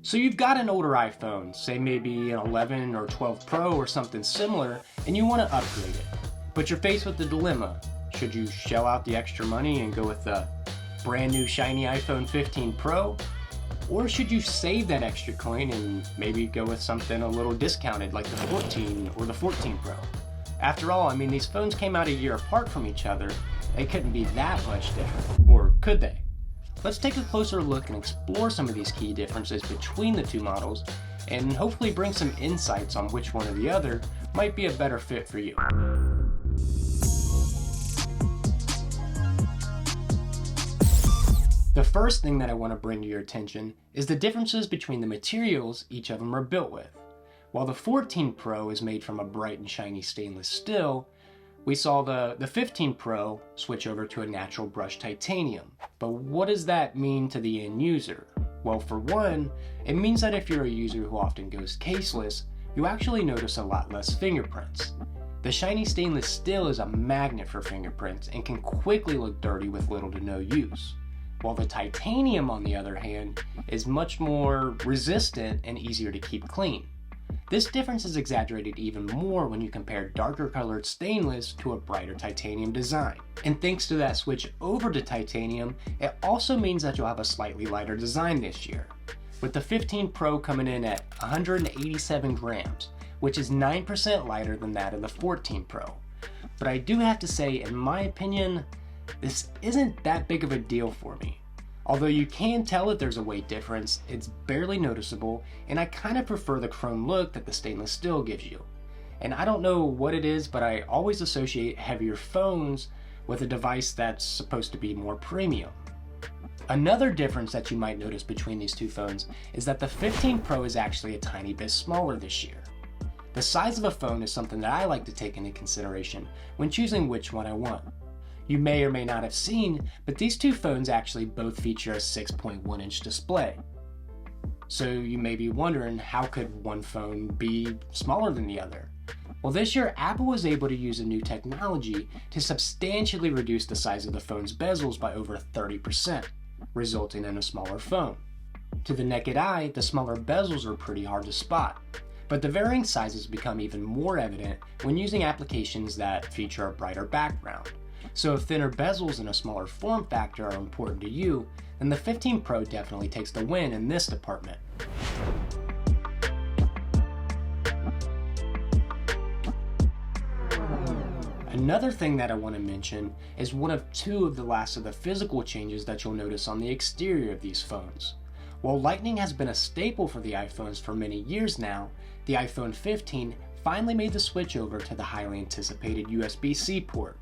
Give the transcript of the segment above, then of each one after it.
So you've got an older iPhone, say maybe an 11 or 12 Pro or something similar, and you want to upgrade it. But you're faced with the dilemma. Should you shell out the extra money and go with the brand new shiny iPhone 15 Pro? Or should you save that extra coin and maybe go with something a little discounted like the 14 or the 14 Pro? After all, I mean, these phones came out a year apart from each other. They couldn't be that much different, or could they? Let's take a closer look and explore some of these key differences between the two models and hopefully bring some insights on which one or the other might be a better fit for you. The first thing that I want to bring to your attention is the differences between the materials each of them are built with. While the 14 Pro is made from a bright and shiny stainless steel, we saw the 15 Pro switch over to a natural brushed titanium. But what does that mean to the end user? Well, for one, it means that if you're a user who often goes caseless, you actually notice a lot less fingerprints. The shiny stainless steel is a magnet for fingerprints and can quickly look dirty with little to no use. While the titanium, on the other hand, is much more resistant and easier to keep clean. This difference is exaggerated even more when you compare darker colored stainless to a brighter titanium design. And thanks to that switch over to titanium, it also means that you'll have a slightly lighter design this year, with the 15 Pro coming in at 187 grams, which is 9% lighter than that of the 14 Pro. But I do have to say, in my opinion, this isn't that big of a deal for me. Although you can tell that there's a weight difference, it's barely noticeable, and I kind of prefer the chrome look that the stainless steel gives you. And I don't know what it is, but I always associate heavier phones with a device that's supposed to be more premium. Another difference that you might notice between these two phones is that the 15 Pro is actually a tiny bit smaller this year. The size of a phone is something that I like to take into consideration when choosing which one I want. You may or may not have seen, but these two phones actually both feature a 6.1 inch display. So you may be wondering, how could one phone be smaller than the other? Well, this year Apple was able to use a new technology to substantially reduce the size of the phone's bezels by over 30%, resulting in a smaller phone. To the naked eye, the smaller bezels are pretty hard to spot, but the varying sizes become even more evident when using applications that feature a brighter background. So if thinner bezels and a smaller form factor are important to you, then the 15 Pro definitely takes the win in this department. Another thing that I want to mention is one of two of the last of the physical changes that you'll notice on the exterior of these phones. While Lightning has been a staple for the iPhones for many years now, the iPhone 15 finally made the switch over to the highly anticipated USB-C port.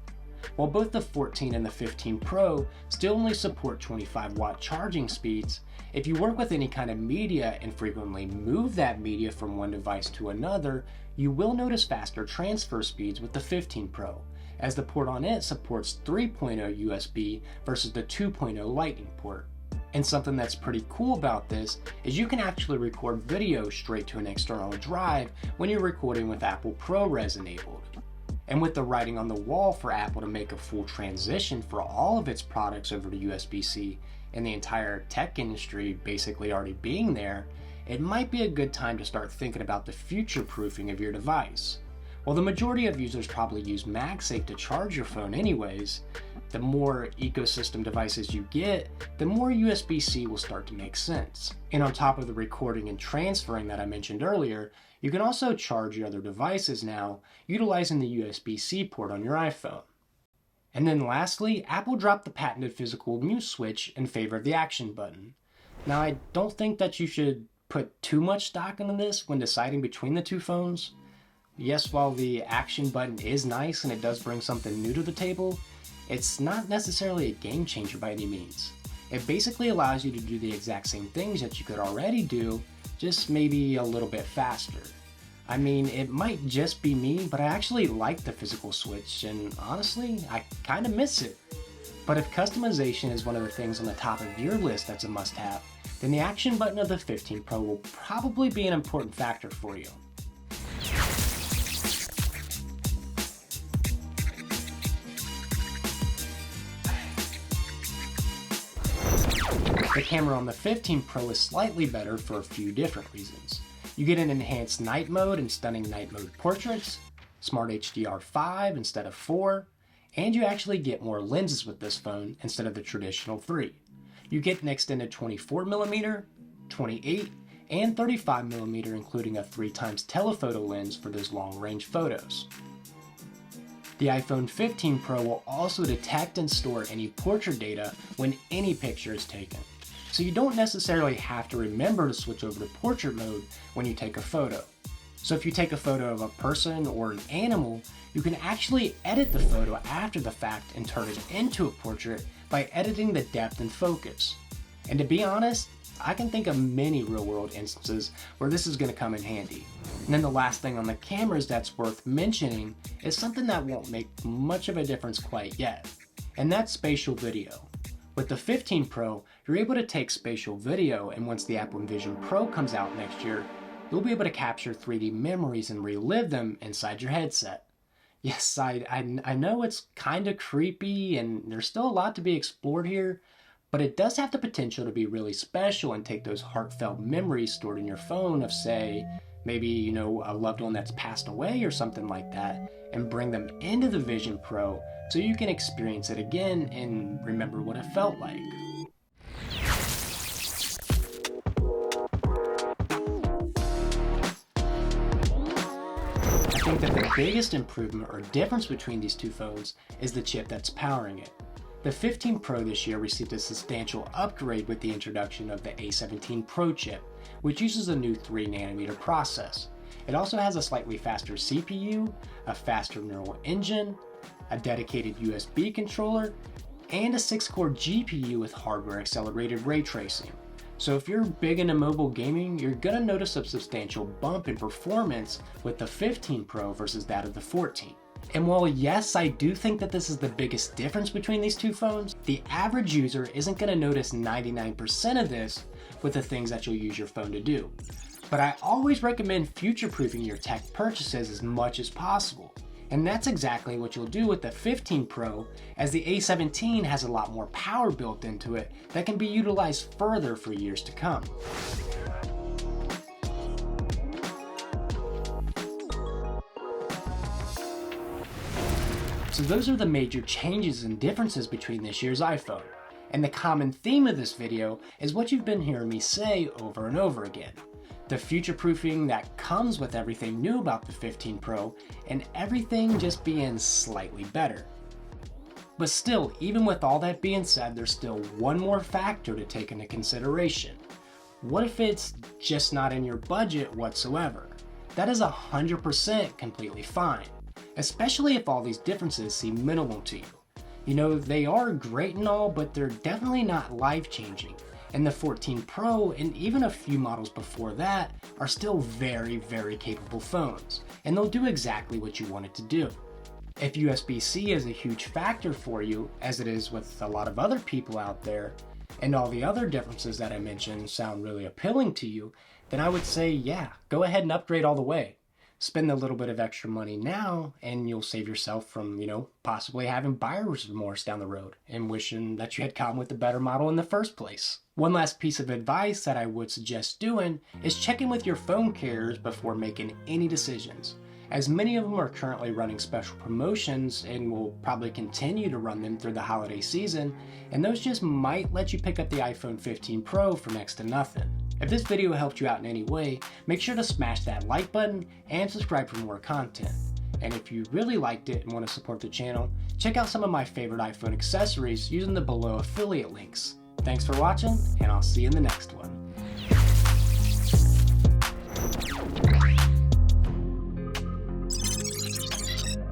While both the 14 and the 15 Pro still only support 25-watt charging speeds, if you work with any kind of media and frequently move that media from one device to another, you will notice faster transfer speeds with the 15 Pro, as the port on it supports 3.0 USB versus the 2.0 Lightning port. And something that's pretty cool about this is you can actually record video straight to an external drive when you're recording with Apple ProRes enabled. And with the writing on the wall for Apple to make a full transition for all of its products over to USB-C and the entire tech industry basically already being there, it might be a good time to start thinking about the future proofing of your device. While the majority of users probably use MagSafe to charge your phone anyways, the more ecosystem devices you get, the more USB-C will start to make sense. And on top of the recording and transferring that I mentioned earlier, you can also charge your other devices now utilizing the USB-C port on your iPhone. And then lastly, Apple dropped the patented physical mute switch in favor of the action button. Now, I don't think that you should put too much stock into this when deciding between the two phones. Yes, while the action button is nice and it does bring something new to the table, it's not necessarily a game changer by any means. It basically allows you to do the exact same things that you could already do, just maybe a little bit faster. I mean, it might just be me, but I actually like the physical switch, and honestly, I kind of miss it. But if customization is one of the things on the top of your list that's a must-have, then the action button of the 15 Pro will probably be an important factor for you. The camera on the 15 Pro is slightly better for a few different reasons. You get an enhanced night mode and stunning night mode portraits, Smart HDR5 instead of 4, and you actually get more lenses with this phone instead of the traditional 3. You get an extended 24mm, 28, and 35mm, including a 3x telephoto lens for those long-range photos. The iPhone 15 Pro will also detect and store any portrait data when any picture is taken, so you don't necessarily have to remember to switch over to portrait mode when you take a photo. So if you take a photo of a person or an animal, you can actually edit the photo after the fact and turn it into a portrait by editing the depth and focus. And to be honest, I can think of many real-world instances where this is going to come in handy. And then the last thing on the cameras that's worth mentioning is something that won't make much of a difference quite yet, and that's spatial video. With the 15 Pro, you're able to take spatial video, and once the Apple Vision Pro comes out next year, you'll be able to capture 3D memories and relive them inside your headset. Yes, I know it's kind of creepy and there's still a lot to be explored here, but it does have the potential to be really special and take those heartfelt memories stored in your phone of, say, maybe, a loved one that's passed away or something like that, and bring them into the Vision Pro so you can experience it again and remember what it felt like. I think that the biggest improvement or difference between these two phones is the chip that's powering it. The 15 Pro this year received a substantial upgrade with the introduction of the A17 Pro chip, which uses a new 3nm process. It also has a slightly faster CPU, a faster neural engine, a dedicated USB controller, and a 6-core GPU with hardware-accelerated ray tracing. So if you're big into mobile gaming, you're gonna notice a substantial bump in performance with the 15 Pro versus that of the 14. And while yes, I do think that this is the biggest difference between these two phones, the average user isn't gonna notice 99% of this with the things that you'll use your phone to do. But I always recommend future-proofing your tech purchases as much as possible. And that's exactly what you'll do with the 15 Pro, as the A17 has a lot more power built into it that can be utilized further for years to come. So those are the major changes and differences between this year's iPhone. And the common theme of this video is what you've been hearing me say over and over again. The future-proofing that comes with everything new about the 15 Pro, and everything just being slightly better. But still, even with all that being said, there's still one more factor to take into consideration. What if it's just not in your budget whatsoever? That is 100% completely fine, especially if all these differences seem minimal to you. They are great and all, but they're definitely not life-changing. And the 14 Pro and even a few models before that are still very, very capable phones, and they'll do exactly what you want it to do. If USB-C is a huge factor for you, as it is with a lot of other people out there, and all the other differences that I mentioned sound really appealing to you, then I would say, yeah, go ahead and upgrade all the way. Spend a little bit of extra money now, and you'll save yourself from, possibly having buyer's remorse down the road and wishing that you had gone with the better model in the first place. One last piece of advice that I would suggest doing is checking with your phone carriers before making any decisions, as many of them are currently running special promotions and will probably continue to run them through the holiday season, and those just might let you pick up the iPhone 15 Pro for next to nothing. If this video helped you out in any way, make sure to smash that like button and subscribe for more content. And if you really liked it and want to support the channel, check out some of my favorite iPhone accessories using the below affiliate links. Thanks for watching, and I'll see you in the next one.